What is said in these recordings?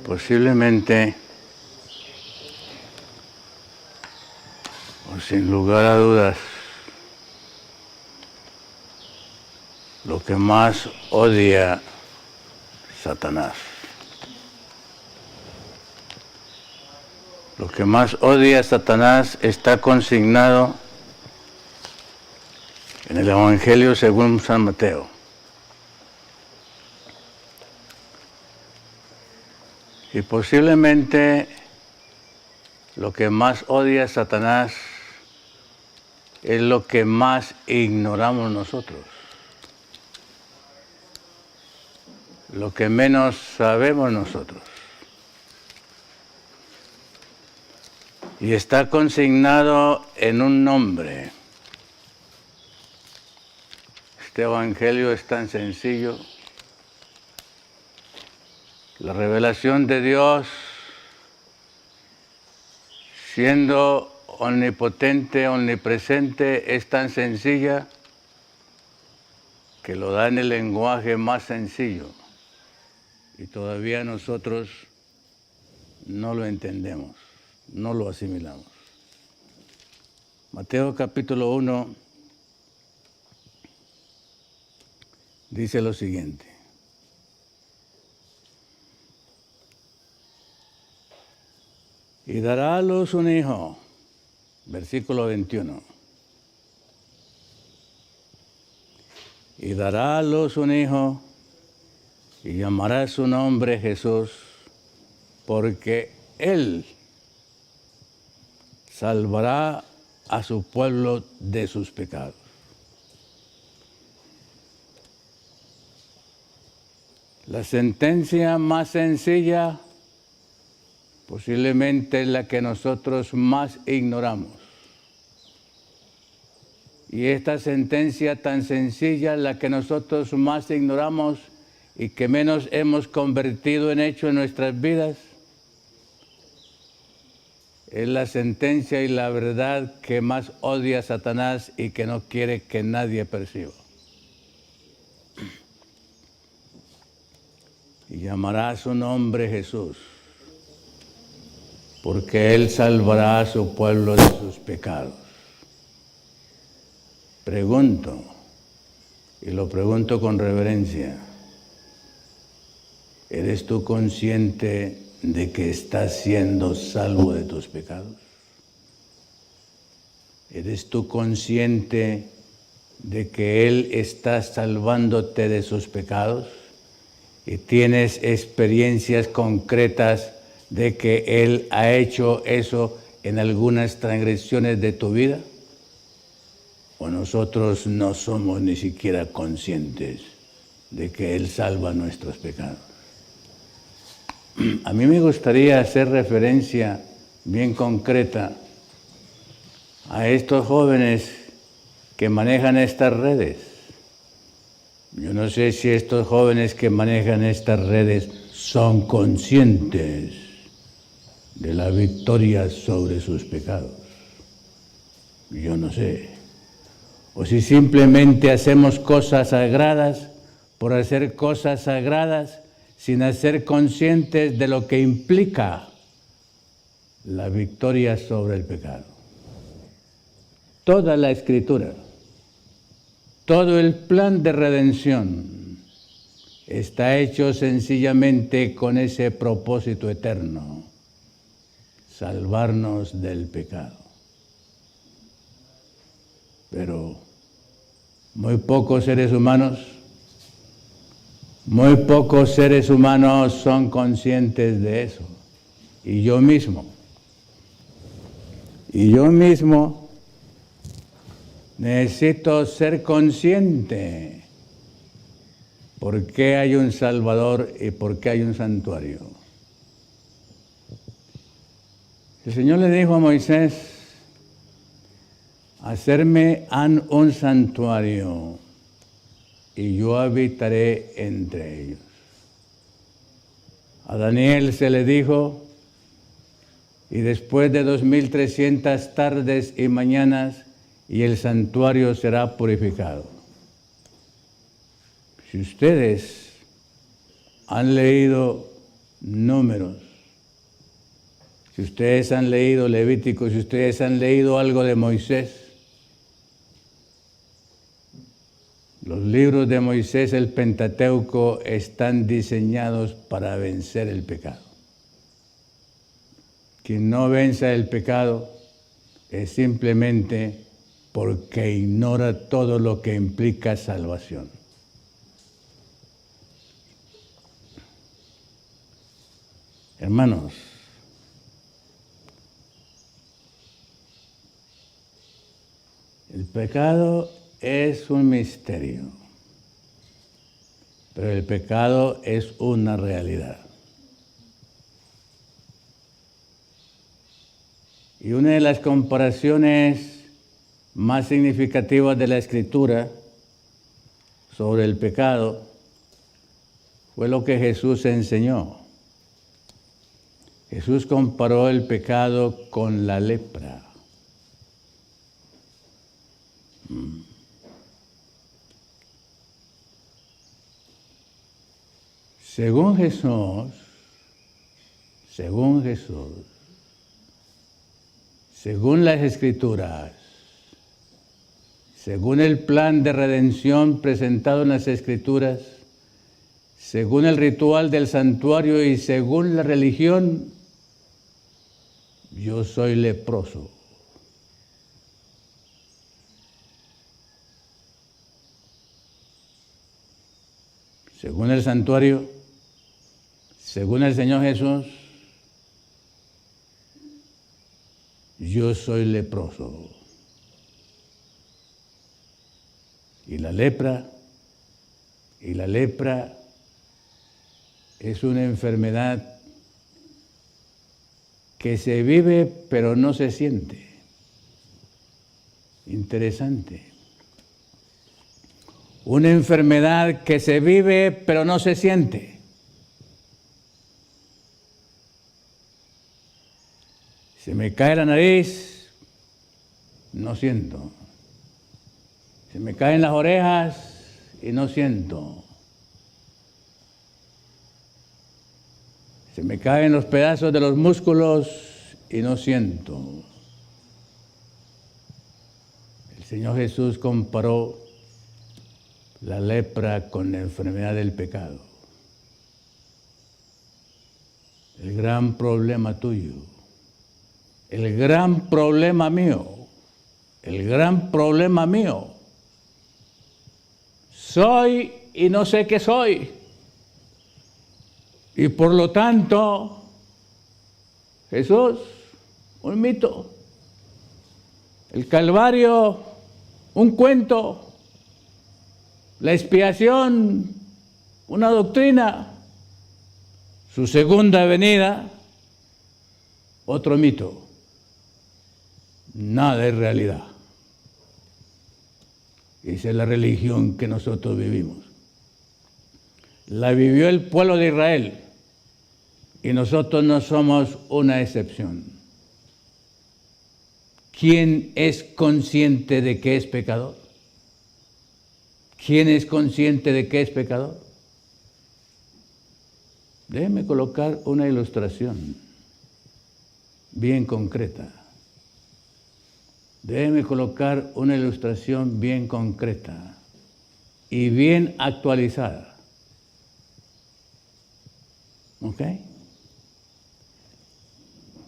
Posiblemente, o sin lugar a dudas, lo que más odia Satanás. Lo que más odia Satanás está consignado en el Evangelio según San Mateo. Y posiblemente lo que más odia Satanás es lo que más ignoramos nosotros. Lo que menos sabemos nosotros. Y está consignado en un nombre. Este Evangelio es tan sencillo. La revelación de Dios, siendo omnipotente, omnipresente, es tan sencilla que lo da en el lenguaje más sencillo. Y todavía nosotros no lo entendemos, no lo asimilamos. Mateo capítulo 1 dice lo siguiente. Y dará a luz un hijo, versículo 21. Y dará a luz un hijo y llamará su nombre Jesús, porque Él salvará a su pueblo de sus pecados. La sentencia más sencilla posiblemente es la que nosotros más ignoramos. Y esta sentencia tan sencilla, la que nosotros más ignoramos y que menos hemos convertido en hecho en nuestras vidas, es la sentencia y la verdad que más odia a Satanás y que no quiere que nadie perciba. Y llamará su nombre Jesús, porque Él salvará a su pueblo de sus pecados. Pregunto, y lo pregunto con reverencia, ¿eres tú consciente de que estás siendo salvo de tus pecados? ¿Eres tú consciente de que Él está salvándote de sus pecados? ¿Y tienes experiencias concretas de que Él ha hecho eso en algunas transgresiones de tu vida? ¿O nosotros no somos ni siquiera conscientes de que Él salva nuestros pecados? A mí me gustaría hacer referencia bien concreta a estos jóvenes que manejan estas redes. Yo no sé si estos jóvenes que manejan estas redes son conscientes de la victoria sobre sus pecados. Yo no sé. O si simplemente hacemos cosas sagradas por hacer cosas sagradas sin ser conscientes de lo que implica la victoria sobre el pecado. Toda la Escritura, todo el plan de redención está hecho sencillamente con ese propósito eterno, salvarnos del pecado. Pero muy pocos seres humanos son conscientes de eso. Y yo mismo necesito ser consciente por qué hay un Salvador y por qué hay un santuario. El Señor le dijo a Moisés, hacerme han un santuario y yo habitaré entre ellos. A Daniel se le dijo, y después de 2300 tardes y mañanas, y el santuario será purificado. Si ustedes han leído Números. Si ustedes han leído Levítico, si ustedes han leído algo de Moisés, los libros de Moisés, el Pentateuco, están diseñados para vencer el pecado. Quien no venza el pecado es simplemente porque ignora todo lo que implica salvación. Hermanos, el pecado es un misterio, pero el pecado es una realidad. Y una de las comparaciones más significativas de la Escritura sobre el pecado fue lo que Jesús enseñó. Jesús comparó el pecado con la lepra. Según Jesús, según las Escrituras, según el plan de redención presentado en las Escrituras, según el ritual del santuario y según la religión, yo soy leproso. Según el santuario, según el Señor Jesús, yo soy leproso. Y la lepra es una enfermedad que se vive pero no se siente. Interesante. Una enfermedad que se vive pero no se siente. Se me cae la nariz, no siento. Se me caen las orejas y no siento. Se me caen los pedazos de los músculos y no siento. El Señor Jesús comparó la lepra con la enfermedad del pecado. El gran problema tuyo, el gran problema mío, el gran problema mío. Soy y no sé qué soy. Y por lo tanto, Jesús, un mito. El Calvario, un cuento. La expiación, una doctrina. Su segunda venida, otro mito. Nada es realidad. Esa es la religión que nosotros vivimos. La vivió el pueblo de Israel y nosotros no somos una excepción. ¿Quién es consciente de que es pecador? ¿Quién es consciente de que es pecador? Déjeme colocar una ilustración bien concreta. Déjeme colocar una ilustración bien concreta y bien actualizada. ¿Ok?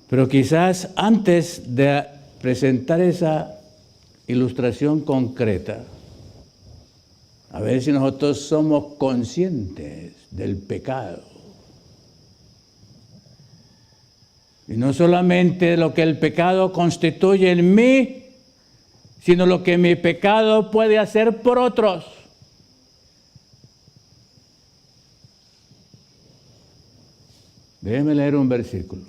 Pero quizás antes de presentar esa ilustración concreta, a ver si nosotros somos conscientes del pecado. Y no solamente lo que el pecado constituye en mí, sino lo que mi pecado puede hacer por otros. Déjeme leer un versículo.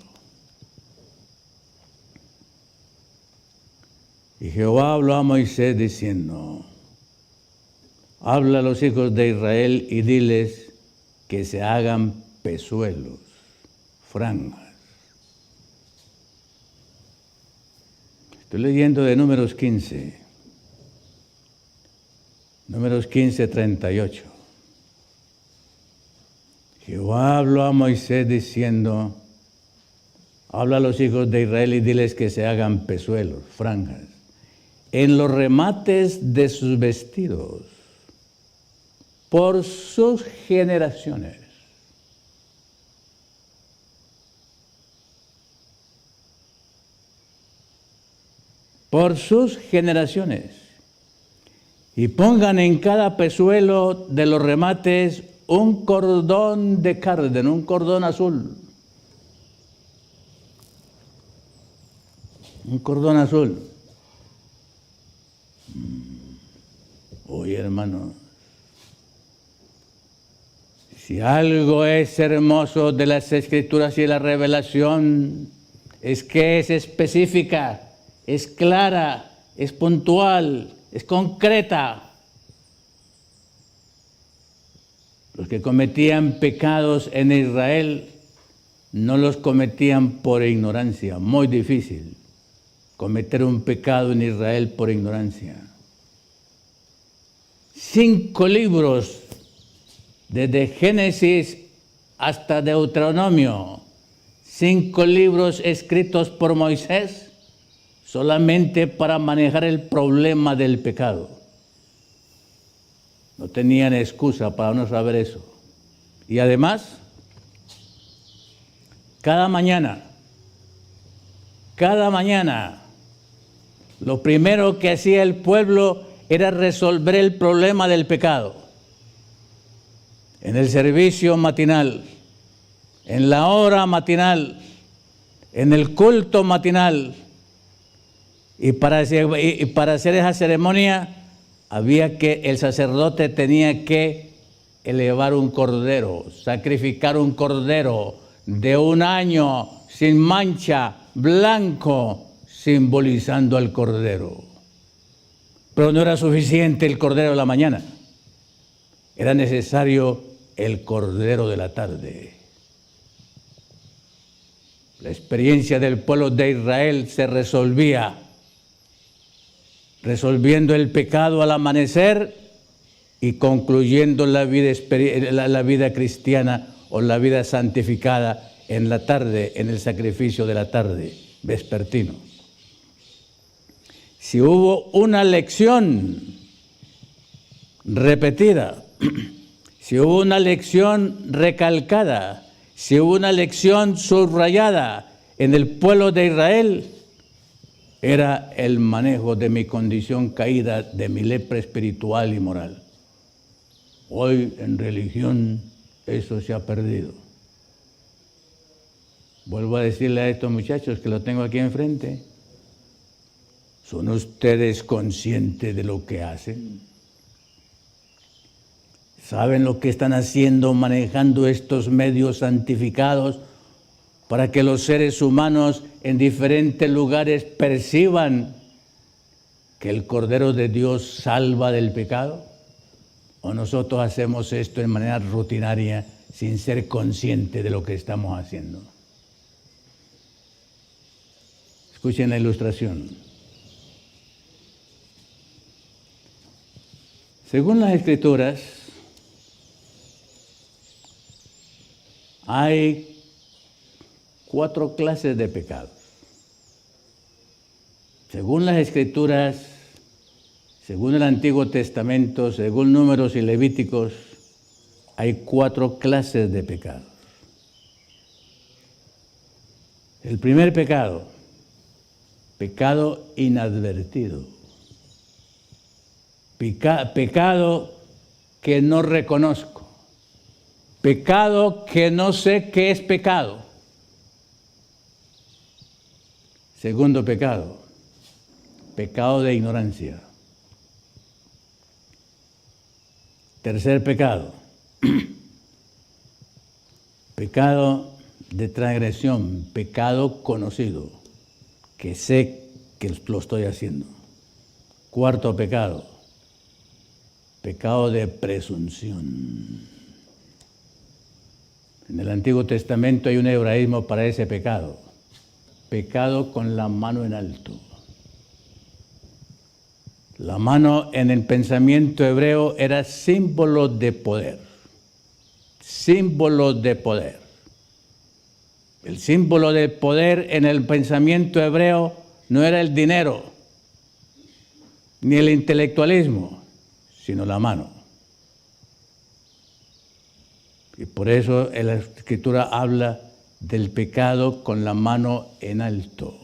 Y Jehová habló a Moisés diciendo: habla a los hijos de Israel y diles que se hagan pezuelos, franjas. Estoy leyendo de Números 15. Números 15, 38. Jehová habló a Moisés diciendo, habla a los hijos de Israel y diles que se hagan pezuelos, franjas, en los remates de sus vestidos, por sus generaciones. Por sus generaciones. Y pongan en cada pezuelo de los remates un cordón de cárdeno, un cordón azul. Un cordón azul. Oye, hermano, si algo es hermoso de las Escrituras y de la revelación, es que es específica, es clara, es puntual, es concreta. Los que cometían pecados en Israel no los cometían por ignorancia, muy difícil cometer un pecado en Israel por ignorancia. 5 libros, desde Génesis hasta Deuteronomio, 5 libros escritos por Moisés solamente para manejar el problema del pecado. No tenían excusa para no saber eso. Y además, cada mañana, lo primero que hacía el pueblo era resolver el problema del pecado. En el servicio matinal, en la hora matinal, en el culto matinal. Y para hacer esa ceremonia, el sacerdote tenía que elevar un cordero, sacrificar un cordero de 1 año, sin mancha, blanco, simbolizando al cordero. Pero no era suficiente el cordero de la mañana. Era necesario el cordero de la tarde. La experiencia del pueblo de Israel se resolvía resolviendo el pecado al amanecer y concluyendo la vida cristiana o la vida santificada en la tarde, en el sacrificio de la tarde, vespertino. Si hubo una lección repetida, si hubo una lección recalcada, si hubo una lección subrayada en el pueblo de Israel, era el manejo de mi condición caída, de mi lepra espiritual y moral. Hoy en religión eso se ha perdido. Vuelvo a decirle a estos muchachos que lo tengo aquí enfrente, ¿son ustedes conscientes de lo que hacen? ¿Saben lo que están haciendo manejando estos medios santificados para que los seres humanos en diferentes lugares perciban que el Cordero de Dios salva del pecado? ¿O nosotros hacemos esto en manera rutinaria sin ser conscientes de lo que estamos haciendo? Escuchen la ilustración. Según las Escrituras, hay 4 clases de pecados. Según las Escrituras, según el Antiguo Testamento, según Números y Levíticos, hay 4 clases de pecados. El primer pecado, pecado inadvertido. Pecado que no reconozco. Pecado que no sé qué es pecado. Segundo pecado, pecado de ignorancia. Tercer pecado, pecado de transgresión, pecado conocido, que sé que lo estoy haciendo. Cuarto pecado, pecado de presunción. En el Antiguo Testamento hay un hebraísmo para ese pecado. Pecado con la mano en alto. La mano en el pensamiento hebreo era símbolo de poder, símbolo de poder. El símbolo de poder en el pensamiento hebreo no era el dinero, ni el intelectualismo, sino la mano. Y por eso la Escritura habla del pecado con la mano en alto.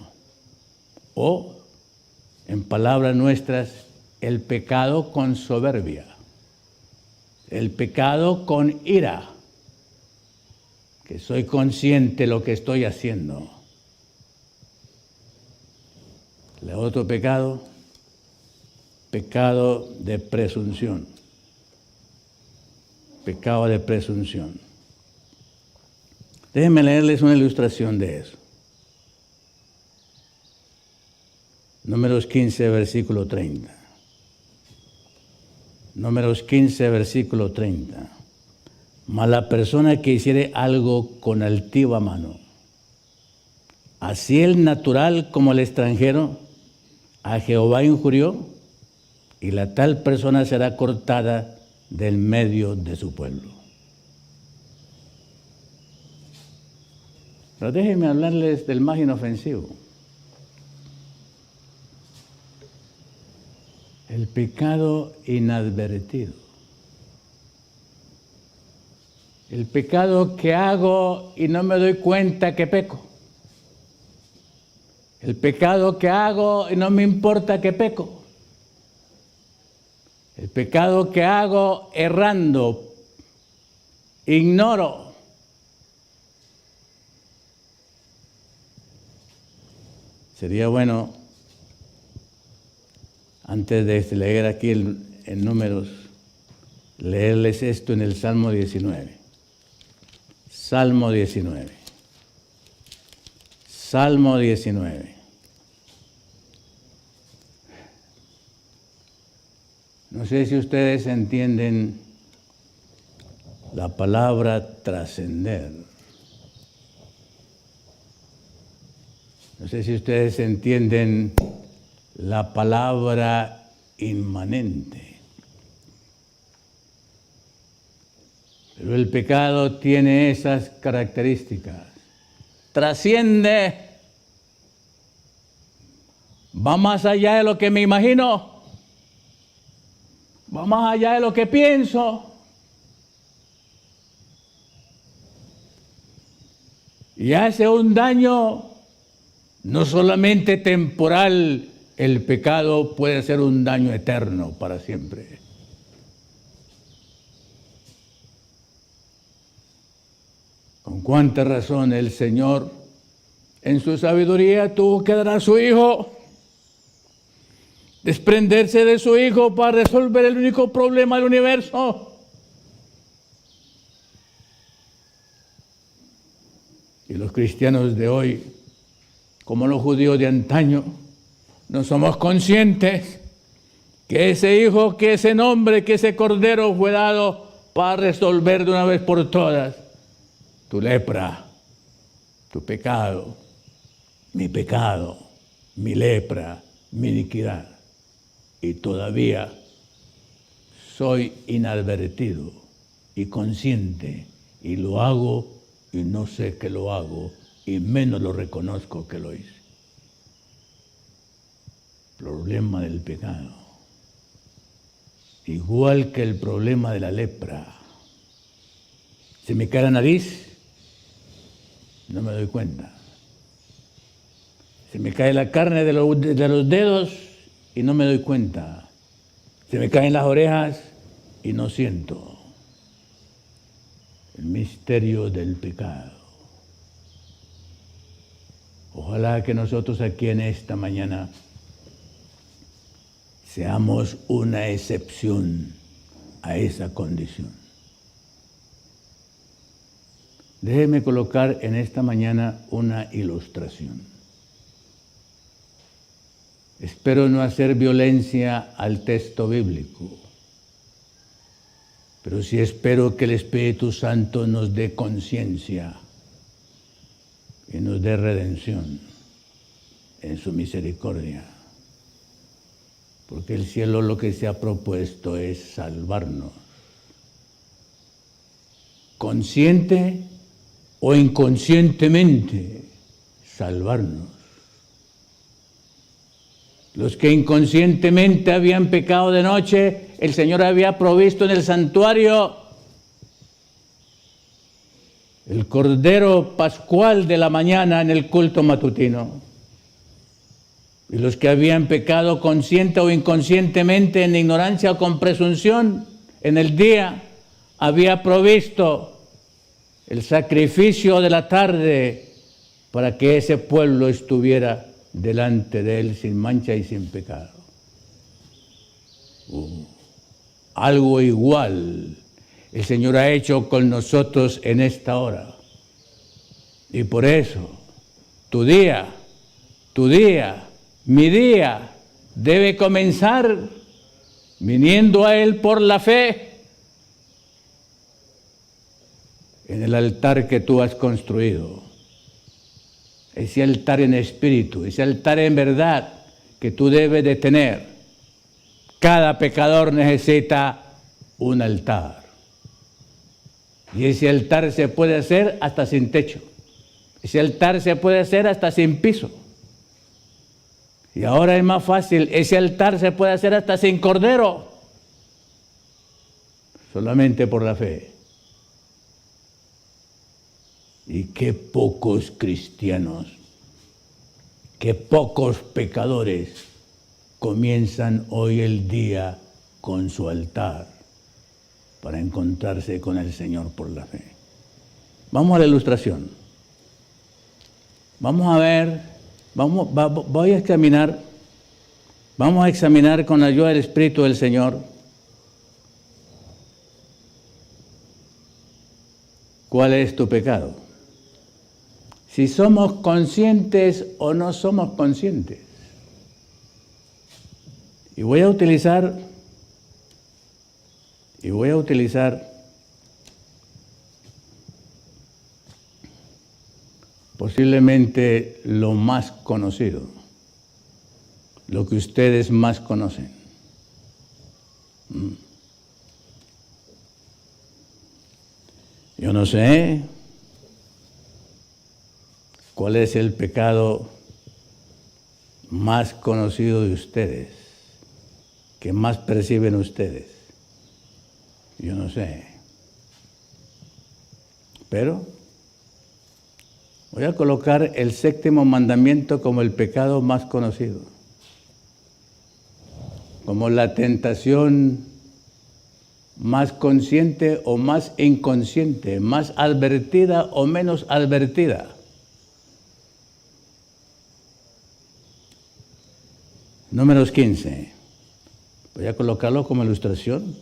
O, en palabras nuestras, el pecado con soberbia. El pecado con ira. Que soy consciente de lo que estoy haciendo. El otro pecado, pecado de presunción. Pecado de presunción. Déjenme leerles una ilustración de eso. Números 15, versículo 30. Números 15, versículo 30. Mas la persona que hiciere algo con altiva mano, así el natural como el extranjero, a Jehová injurió, y la tal persona será cortada del medio de su pueblo. Pero déjenme hablarles del más inofensivo. El pecado inadvertido. El pecado que hago y no me doy cuenta que peco. El pecado que hago y no me importa que peco. El pecado que hago errando, ignoro. Sería bueno, antes de leer aquí en Números, leerles esto en el Salmo 19. Salmo 19. Salmo 19. No sé si ustedes entienden la palabra trascender. No sé si ustedes entienden la palabra inmanente. Pero el pecado tiene esas características. Trasciende. Va más allá de lo que me imagino. Va más allá de lo que pienso. Y hace un daño no solamente temporal, el pecado puede hacer un daño eterno para siempre. Con cuánta razón el Señor, en su sabiduría, tuvo que dar a su Hijo, desprenderse de su Hijo para resolver el único problema del universo. Y los cristianos de hoy, como los judíos de antaño, no somos conscientes que ese Hijo, que ese nombre, que ese Cordero fue dado para resolver de una vez por todas tu lepra, tu pecado, mi lepra, mi iniquidad. Y todavía soy inadvertido y consciente, y lo hago y no sé que lo hago, y menos lo reconozco que lo hice. Problema del pecado. Igual que el problema de la lepra. Se me cae la nariz, no me doy cuenta. Se me cae la carne de los dedos y no me doy cuenta. Se me caen las orejas y no siento. El misterio del pecado. Ojalá que nosotros aquí en esta mañana seamos una excepción a esa condición. Déjeme colocar en esta mañana una ilustración. Espero no hacer violencia al texto bíblico, pero sí espero que el Espíritu Santo nos dé conciencia y nos dé redención en su misericordia. Porque el cielo lo que se ha propuesto es salvarnos consciente o inconscientemente, salvarnos. Los que inconscientemente habían pecado de noche, el Señor había provisto en el santuario el Cordero Pascual de la mañana en el culto matutino. Y los que habían pecado consciente o inconscientemente, en ignorancia o con presunción, en el día, había provisto el sacrificio de la tarde para que ese pueblo estuviera delante de Él sin mancha y sin pecado. Algo igual el Señor ha hecho con nosotros en esta hora. Y por eso, tu día, mi día, debe comenzar viniendo a Él por la fe en el altar que tú has construido. Ese altar en espíritu, ese altar en verdad que tú debes de tener. Cada pecador necesita un altar. Y ese altar se puede hacer hasta sin techo. Ese altar se puede hacer hasta sin piso. Y ahora es más fácil, ese altar se puede hacer hasta sin cordero. Solamente por la fe. Y qué pocos cristianos, qué pocos pecadores comienzan hoy el día con su altar para encontrarse con el Señor por la fe. Vamos a la ilustración. Vamos a ver, vamos a examinar con la ayuda del Espíritu del Señor cuál es tu pecado. Si somos conscientes o no somos conscientes. Y voy a utilizar posiblemente lo más conocido, lo que ustedes más conocen. Yo no sé cuál es el pecado más conocido de ustedes, que más perciben ustedes. Yo no sé. Pero voy a colocar el 7º mandamiento como el pecado más conocido, como la tentación más consciente o más inconsciente, más advertida o menos advertida. Números 15. Voy a colocarlo como ilustración.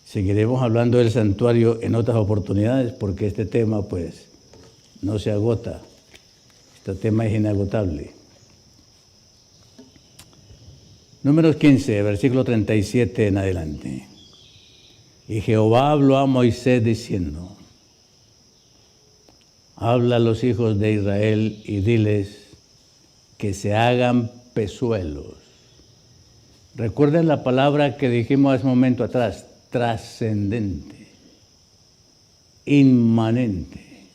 Seguiremos hablando del santuario en otras oportunidades porque este tema pues no se agota. Este tema es inagotable. Números 15, versículo 37 en adelante. Y Jehová habló a Moisés diciendo: habla a los hijos de Israel y diles que se hagan pezuelos. Recuerden la palabra que dijimos hace un momento atrás, trascendente, inmanente.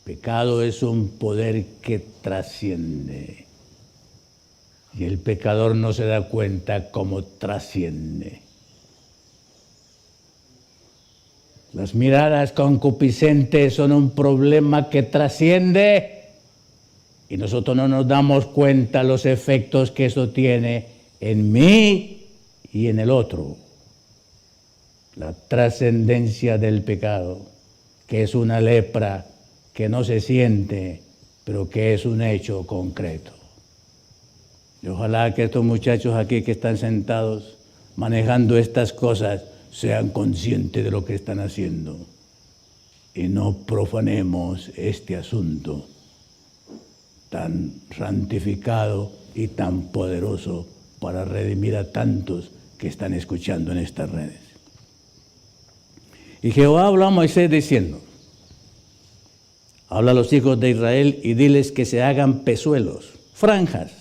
Pecado es un poder que trasciende. Y el pecador no se da cuenta cómo trasciende. Las miradas concupiscentes son un problema que trasciende y nosotros no nos damos cuenta los efectos que eso tiene en mí y en el otro. La trascendencia del pecado, que es una lepra que no se siente, pero que es un hecho concreto. Y ojalá que estos muchachos aquí que están sentados manejando estas cosas sean conscientes de lo que están haciendo y no profanemos este asunto tan santificado y tan poderoso para redimir a tantos que están escuchando en estas redes. Y Jehová habló a Moisés diciendo: habla a los hijos de Israel y diles que se hagan pezuelos, franjas,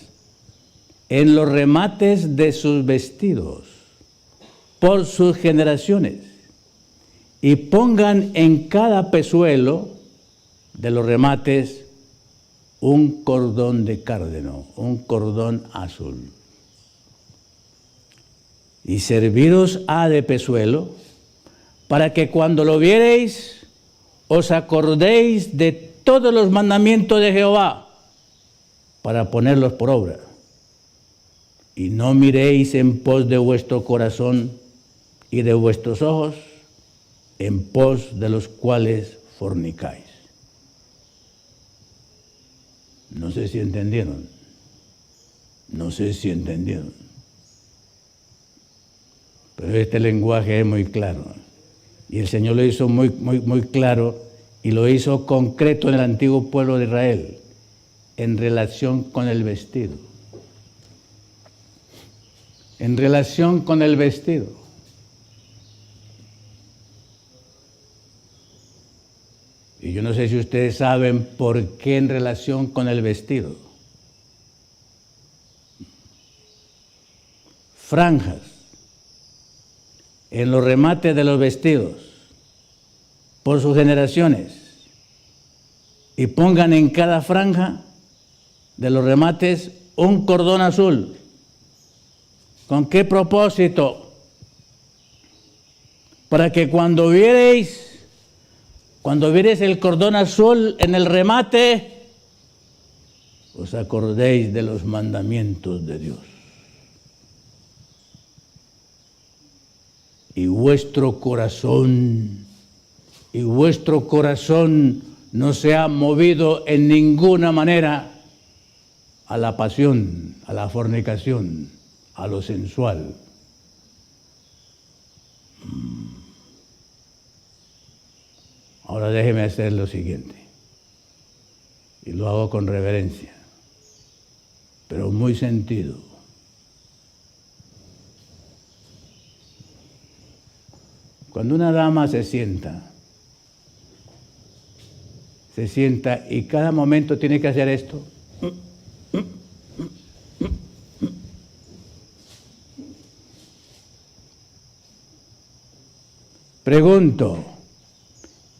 en los remates de sus vestidos, por sus generaciones, y pongan en cada pezuelo de los remates un cordón de cárdeno, un cordón azul. Y serviros ha de pezuelo, para que cuando lo viereis, os acordéis de todos los mandamientos de Jehová, para ponerlos por obra. Y no miréis en pos de vuestro corazón y de vuestros ojos, en pos de los cuales fornicáis. No sé si entendieron. No sé si entendieron. Pero este lenguaje es muy claro. Y el Señor lo hizo muy claro y lo hizo concreto en el antiguo pueblo de Israel en relación con el vestido. En relación con el vestido. Y yo no sé si ustedes saben por qué en relación con el vestido. Franjas en los remates de los vestidos por sus generaciones y pongan en cada franja de los remates un cordón azul. ¿Con qué propósito? Para que cuando viereis el cordón azul en el remate, os acordéis de los mandamientos de Dios. Y vuestro corazón no se ha movido en ninguna manera a la pasión, a la fornicación, a lo sensual. Ahora déjeme hacer lo siguiente, y lo hago con reverencia, pero muy sentido. Cuando una dama se sienta y cada momento tiene que hacer esto. Pregunto,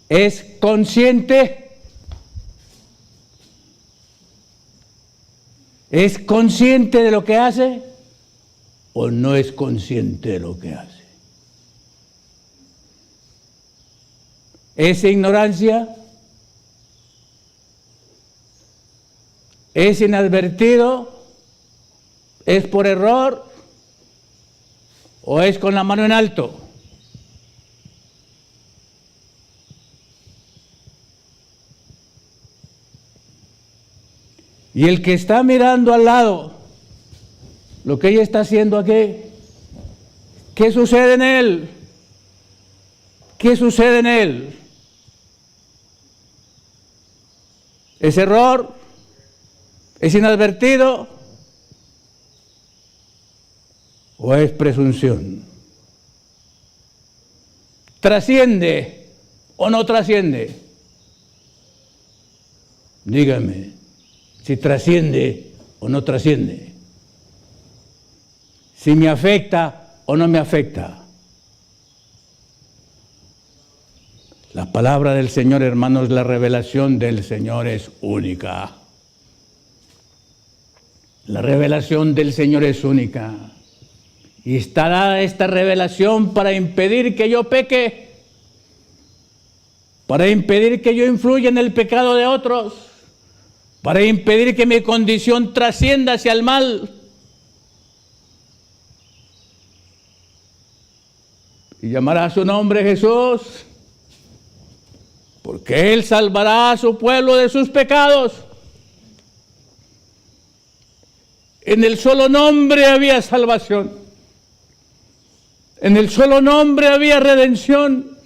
¿es consciente? ¿Es consciente de lo que hace o no es consciente de lo que hace? ¿Es ignorancia? ¿Es inadvertido? ¿Es por error? ¿O es con la mano en alto? Y el que está mirando al lado lo que ella está haciendo aquí, ¿qué sucede en él? ¿Qué sucede en él? ¿Es error? ¿Es inadvertido? ¿O es presunción? ¿Trasciende o no trasciende? Dígame si trasciende o no trasciende. Si me afecta o no me afecta. La palabra del Señor, hermanos, la revelación del Señor es única. La revelación del Señor es única. Y está dada esta revelación para impedir que yo peque, para impedir que yo influya en el pecado de otros, para impedir que mi condición trascienda hacia el mal. Y llamará a su nombre Jesús, porque Él salvará a su pueblo de sus pecados. En el solo nombre había salvación. En el solo nombre había redención.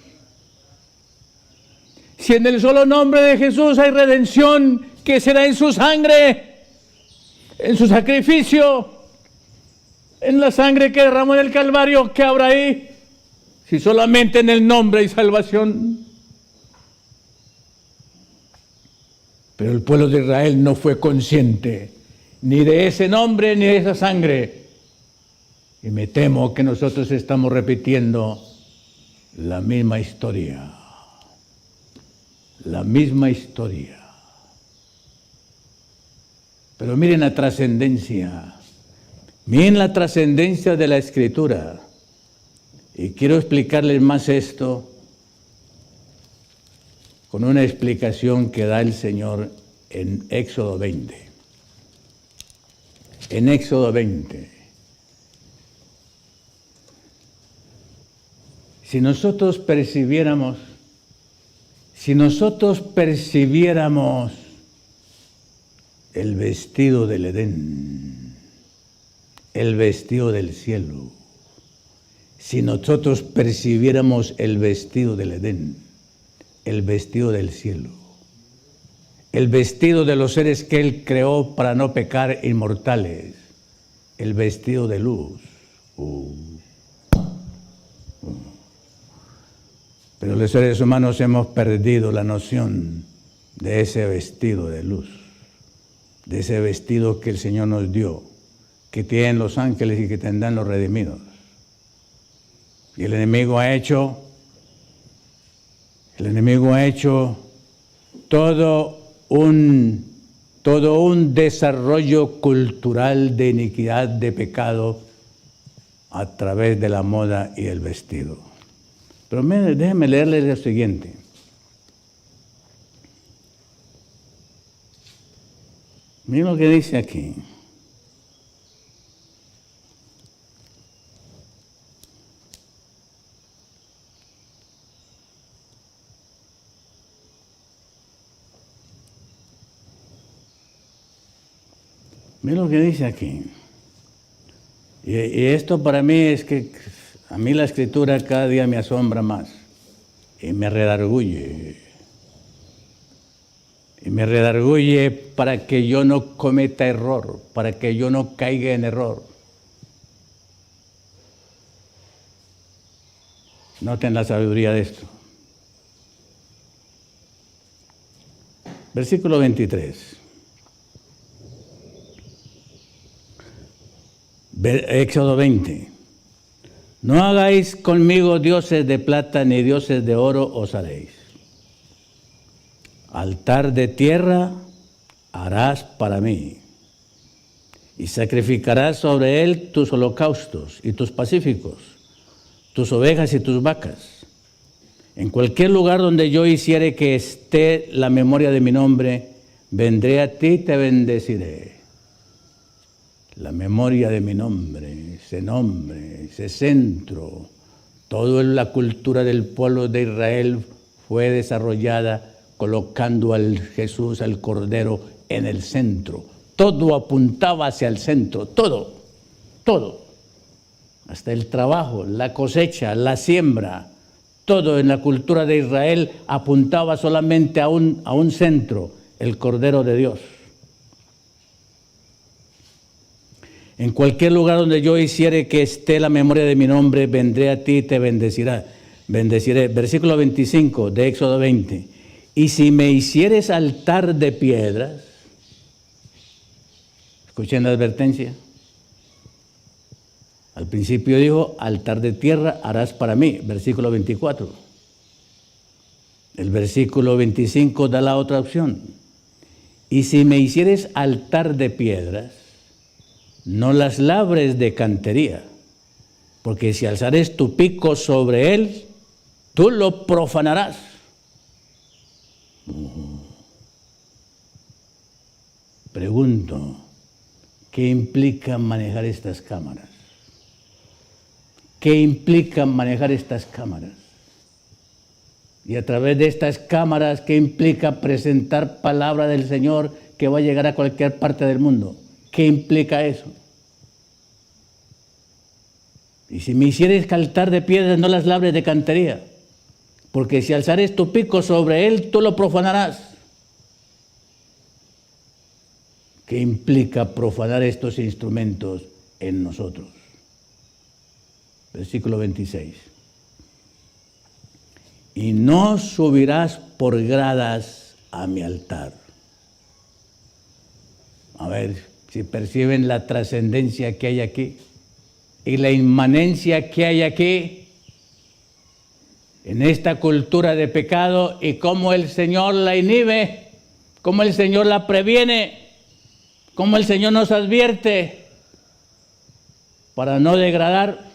Si en el solo nombre de Jesús hay redención, ¿qué será en su sangre? En su sacrificio, en la sangre que derramó en el Calvario, ¿qué habrá ahí? Si solamente en el nombre hay salvación. Pero el pueblo de Israel no fue consciente ni de ese nombre ni de esa sangre. Y me temo que nosotros estamos repitiendo la misma historia. La misma historia. Pero miren la trascendencia. Miren la trascendencia de la Escritura. Y quiero explicarles más esto con una explicación que da el Señor en Éxodo 20. En Éxodo 20. Si nosotros percibiéramos el vestido del Edén, el vestido del cielo, si nosotros percibiéramos el vestido del Edén, el vestido del cielo, el vestido de los seres que Él creó para no pecar, inmortales, el vestido de luz. Pero los seres humanos hemos perdido la noción de ese vestido de luz, de ese vestido que el Señor nos dio, que tienen los ángeles y que tendrán los redimidos. Y el enemigo ha hecho todo un desarrollo cultural de iniquidad, de pecado, a través de la moda y el vestido. Pero déjenme leerles lo siguiente. Miren lo que dice aquí. Miren lo que dice aquí. Y esto para mí es que a mí la Escritura cada día me asombra más y me redarguye. Y me redarguye para que yo no cometa error, para que yo no caiga en error. Noten la sabiduría de esto. Versículo 23. Éxodo 20. No hagáis conmigo dioses de plata ni dioses de oro os haréis. Altar de tierra harás para mí, y sacrificarás sobre él tus holocaustos y tus pacíficos, tus ovejas y tus vacas. En cualquier lugar donde yo hiciere que esté la memoria de mi nombre, vendré a ti y te bendeciré. La memoria de mi nombre, ese centro, toda la cultura del pueblo de Israel fue desarrollada colocando al Jesús, al Cordero, en el centro. Todo apuntaba hacia el centro, todo. Hasta el trabajo, la cosecha, la siembra, todo en la cultura de Israel apuntaba solamente a un centro, el Cordero de Dios. En cualquier lugar donde yo hiciere que esté la memoria de mi nombre, vendré a ti y te bendeciré. Versículo 25 de Éxodo 20. Y si me hicieres altar de piedras, escuchen la advertencia. Al principio dijo, altar de tierra harás para mí, versículo 24. El versículo 25 da la otra opción. Y si me hicieres altar de piedras, no las labres de cantería, porque si alzares tu pico sobre él, tú lo profanarás. Pregunto, ¿qué implica manejar estas cámaras? ¿Qué implica manejar estas cámaras? Y a través de estas cámaras, ¿qué implica presentar palabra del Señor que va a llegar a cualquier parte del mundo? ¿Qué implica eso? Y si me hicieres altar de piedras, no las labres de cantería, porque si alzares tu pico sobre él, tú lo profanarás. ¿Qué implica profanar estos instrumentos en nosotros? Versículo 26. Y no subirás por gradas a mi altar. A ver si perciben la trascendencia que hay aquí y la inmanencia que hay aquí. en esta cultura de pecado y cómo el Señor la inhibe, cómo el Señor la previene, cómo el Señor nos advierte para no degradarnos,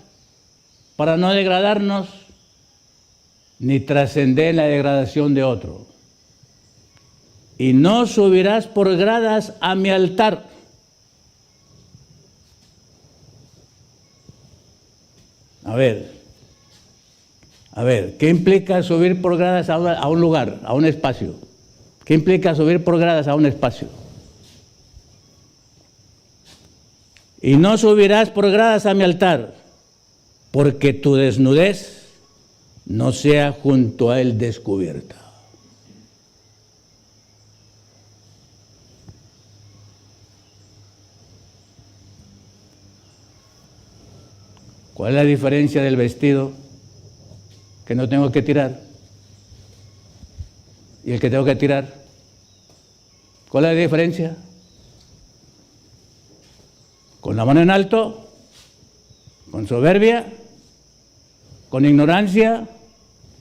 ni trascender la degradación de otro. Y no subirás por gradas a mi altar. A ver, ¿qué implica subir por gradas a un lugar, a un espacio? ¿Qué implica subir por gradas a un espacio? Y no subirás por gradas a mi altar, porque tu desnudez no sea junto a él descubierta. ¿Cuál es la diferencia del vestido que no tengo que tirar y el que tengo que tirar? ¿Cuál es la diferencia? ¿Con la mano en alto? ¿Con soberbia? ¿Con ignorancia?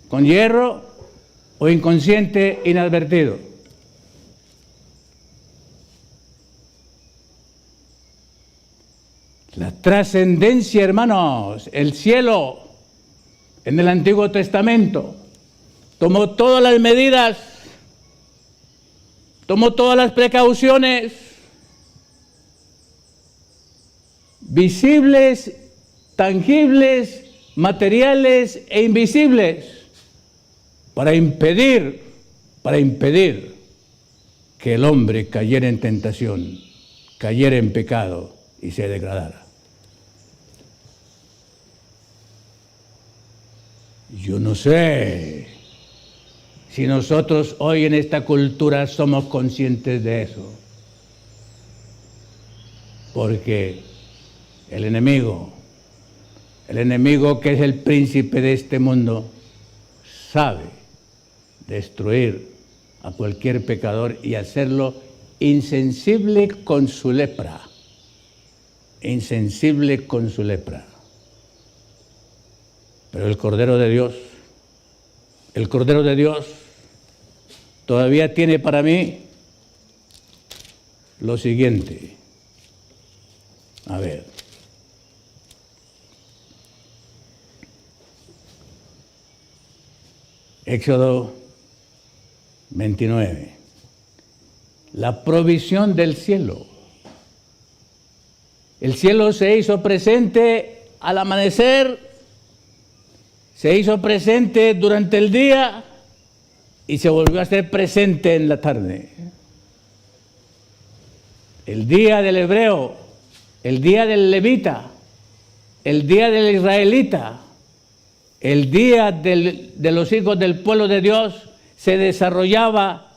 ¿Con hierro? ¿O inconsciente, inadvertido? La trascendencia, hermanos, el cielo en el Antiguo Testamento tomó todas las medidas, tomó todas las precauciones visibles, tangibles, materiales e invisibles para impedir que el hombre cayera en tentación, cayera en pecado y se degradara. Yo no sé si nosotros hoy en esta cultura somos conscientes de eso, porque el enemigo que es el príncipe de este mundo, sabe destruir a cualquier pecador y hacerlo insensible con su lepra. Insensible con su lepra. Pero el Cordero de Dios, todavía tiene para mí lo siguiente. A ver. Éxodo 29. La provisión del cielo. El cielo se hizo presente al amanecer, se hizo presente durante el día y se volvió a ser presente en la tarde. El día del hebreo, el día del levita, el día del israelita, el día de los hijos del pueblo de Dios se desarrollaba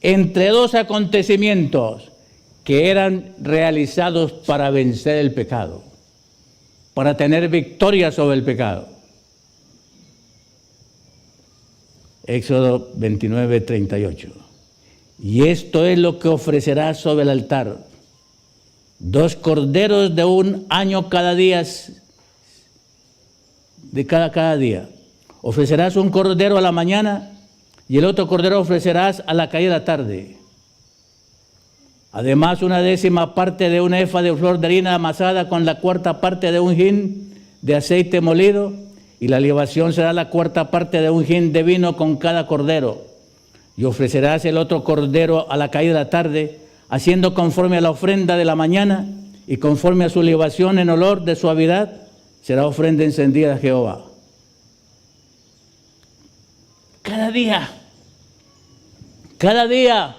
entre dos acontecimientos que eran realizados para vencer el pecado, para tener victoria sobre el pecado. Éxodo 29, 38. Y esto es lo que ofrecerás sobre el altar: 2 corderos de 1 año cada día, de cada día. Ofrecerás un cordero a la mañana y el otro cordero ofrecerás a la caída de la tarde. Además, 1/10 parte de un efa de flor de harina amasada con la 1/4 parte de un hin de aceite molido, y la libación será la 1/4 parte de un hin de vino con cada cordero. Y ofrecerás el otro cordero a la caída de la tarde, haciendo conforme a la ofrenda de la mañana y conforme a su libación en olor de suavidad, será ofrenda encendida a Jehová. Cada día,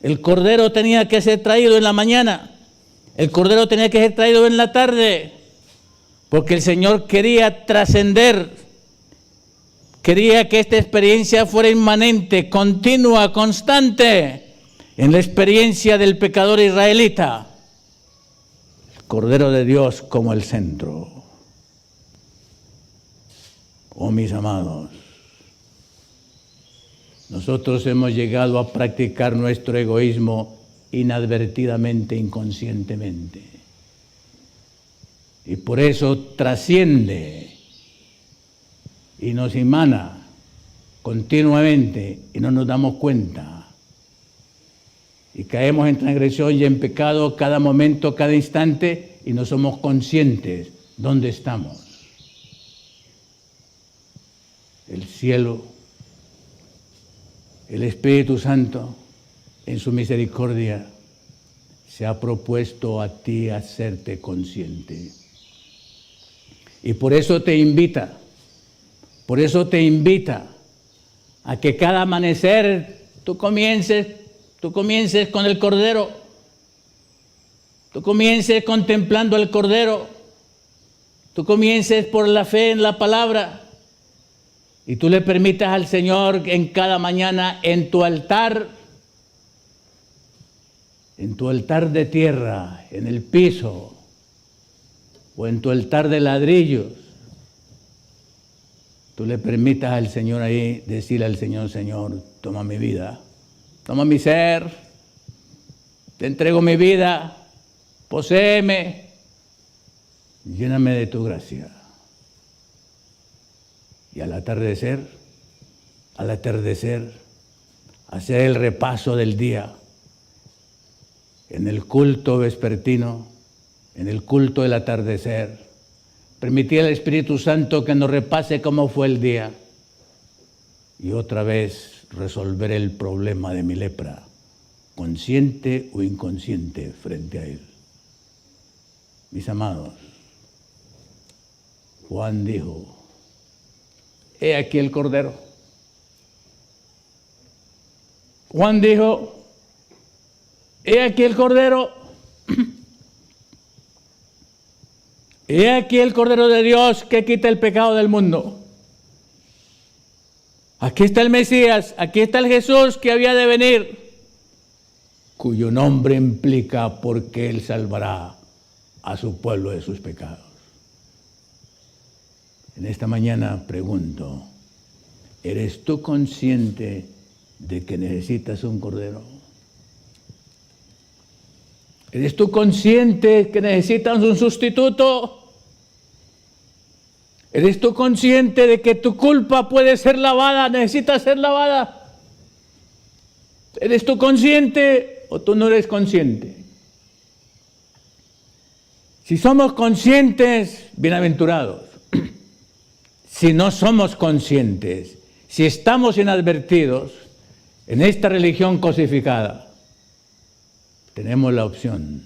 el cordero tenía que ser traído en la mañana, el cordero tenía que ser traído en la tarde, porque el Señor quería trascender, quería que esta experiencia fuera inmanente, continua, constante, en la experiencia del pecador israelita. El Cordero de Dios como el centro. Oh, mis amados, nosotros hemos llegado a practicar nuestro egoísmo inadvertidamente, inconscientemente. Y por eso trasciende y nos emana continuamente y no nos damos cuenta. Y caemos en transgresión y en pecado cada momento, cada instante, y no somos conscientes dónde estamos. El cielo, el Espíritu Santo, en su misericordia, se ha propuesto a ti hacerte consciente. Y por eso te invita a que cada amanecer tú comiences con el Cordero, tú comiences contemplando el Cordero, tú comiences por la fe en la palabra y tú le permitas al Señor en cada mañana en tu altar de tierra, en el piso o en tu altar de ladrillos, tú le permitas al Señor ahí decirle al Señor: Señor, toma mi vida, toma mi ser, te entrego mi vida, poséeme, lléname de tu gracia. Y al atardecer, hacer el repaso del día, en el culto vespertino, en el culto del atardecer, permitir al Espíritu Santo que nos repase cómo fue el día y otra vez resolver el problema de mi lepra, consciente o inconsciente frente a Él. Mis amados, Juan dijo: he aquí el Cordero. Juan dijo: he aquí el Cordero. He aquí el Cordero de Dios que quita el pecado del mundo. Aquí está el Mesías, aquí está el Jesús que había de venir, cuyo nombre implica porque Él salvará a su pueblo de sus pecados. En esta mañana pregunto: ¿eres tú consciente de que necesitas un Cordero? ¿Eres tú consciente que necesitas un sustituto? ¿Eres tú consciente de que tu culpa puede ser lavada, necesita ser lavada? ¿Eres tú consciente o tú no eres consciente? Si somos conscientes, bienaventurados. Si no somos conscientes, si estamos inadvertidos en esta religión cosificada, tenemos la opción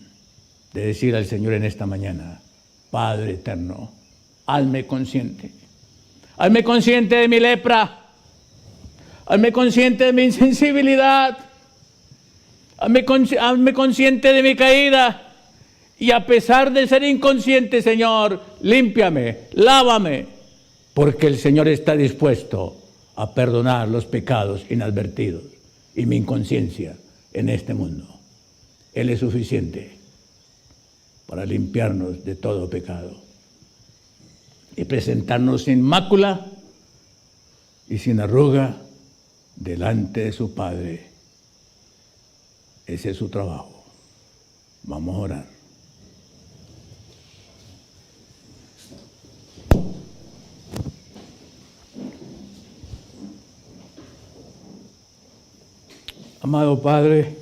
de decir al Señor en esta mañana: Padre eterno, hazme consciente de mi lepra, hazme consciente de mi insensibilidad, hazme consciente de mi caída, y a pesar de ser inconsciente, Señor, límpiame, lávame, porque el Señor está dispuesto a perdonar los pecados inadvertidos y mi inconsciencia en este mundo. Él es suficiente para limpiarnos de todo pecado y presentarnos sin mácula y sin arruga delante de su Padre. Ese es su trabajo. Vamos a orar. Amado Padre,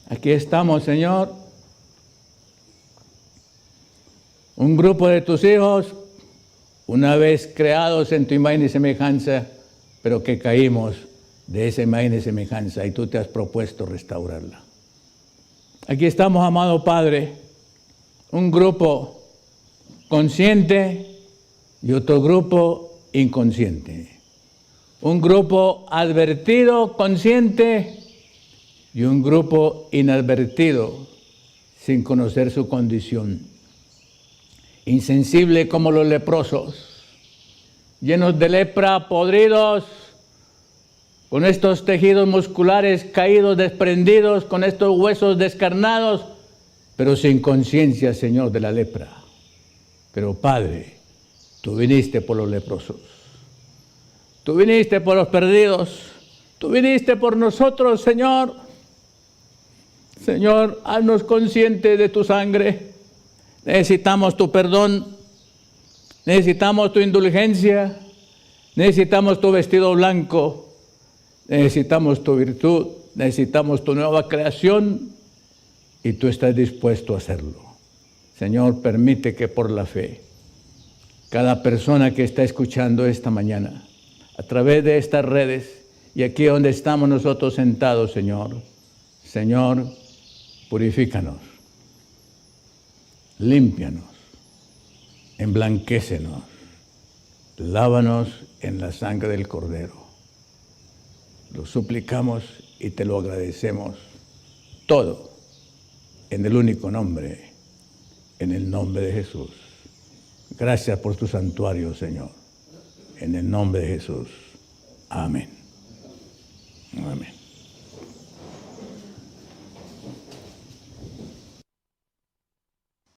aquí estamos, Señor, un grupo de tus hijos, una vez creados en tu imagen y semejanza, pero que caímos de esa imagen y semejanza y tú te has propuesto restaurarla. Aquí estamos, amado Padre, un grupo consciente y otro grupo inconsciente. Un grupo advertido, consciente, y un grupo inadvertido, sin conocer su condición. Insensible como los leprosos, llenos de lepra, podridos, con estos tejidos musculares caídos, desprendidos, con estos huesos descarnados, pero sin conciencia, Señor, de la lepra. Pero Padre, tú viniste por los leprosos. Tú viniste por los perdidos, tú viniste por nosotros, Señor. Señor, haznos conscientes de tu sangre. Necesitamos tu perdón, Necesitamos tu indulgencia, necesitamos tu vestido blanco, necesitamos tu virtud, necesitamos tu nueva creación y tú estás dispuesto a hacerlo. Señor, permite que por la fe, cada persona que está escuchando esta mañana, a través de estas redes y aquí donde estamos nosotros sentados, Señor, purifícanos, límpianos, emblanquécenos, lávanos en la sangre del Cordero. Lo suplicamos y te lo agradecemos todo en el único nombre, en el nombre de Jesús. Gracias por tu santuario, Señor. En el nombre de Jesús. Amén. Amén.